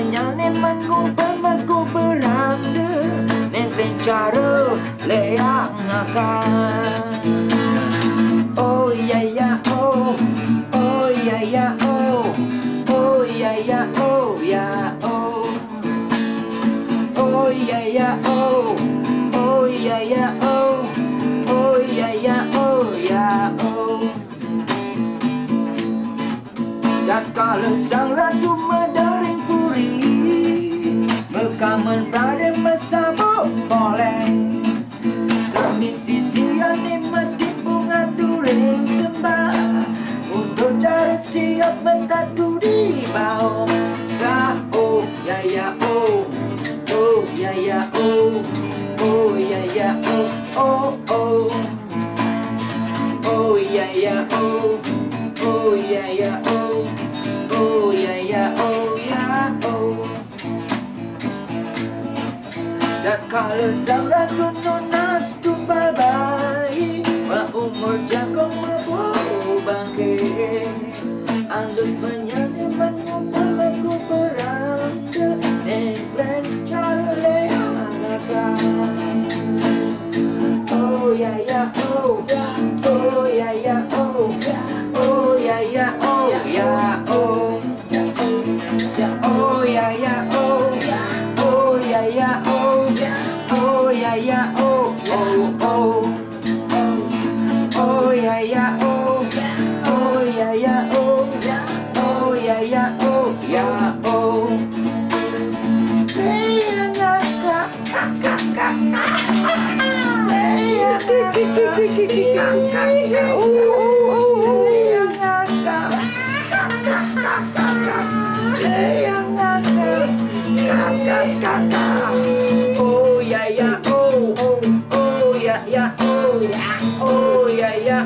menyanyi mengubah beranda dengan cara leang akan. Oh ya ya oh, oh ya ya oh, oh ya ya oh ya oh, oh ya ya oh, oh ya ya oh, oh ya ya oh ya oh. Dan kalau sang ratu medaring puri, mekaman pada mesabuk boleh, sambil sisian nikmati bunga turing sembah, untuk cara siap mentatu di bawah. Oh ya ya oh, oh ya ya oh, oh ya ya oh, oh oh, oh ya ya oh, oh ya ya oh, oh ya ya oh ya oh. Dan kalau sang ratu nunas tumbal bayi, umur jagung membawa bangkit, Andus menyanyi mengubah lagu beranda, Nebren cale alakan. Oh ya ya oh, oh ya ya oh, oh ya ya oh ya oh, oh ya ya oh, oh ya ya oh, oh ya ya oh, oh oh, oh ya ya oh, oh ya ya oh, oh ya ya oh ya oh. Oh ya ya oh, oh ya ya oh, oh ya ya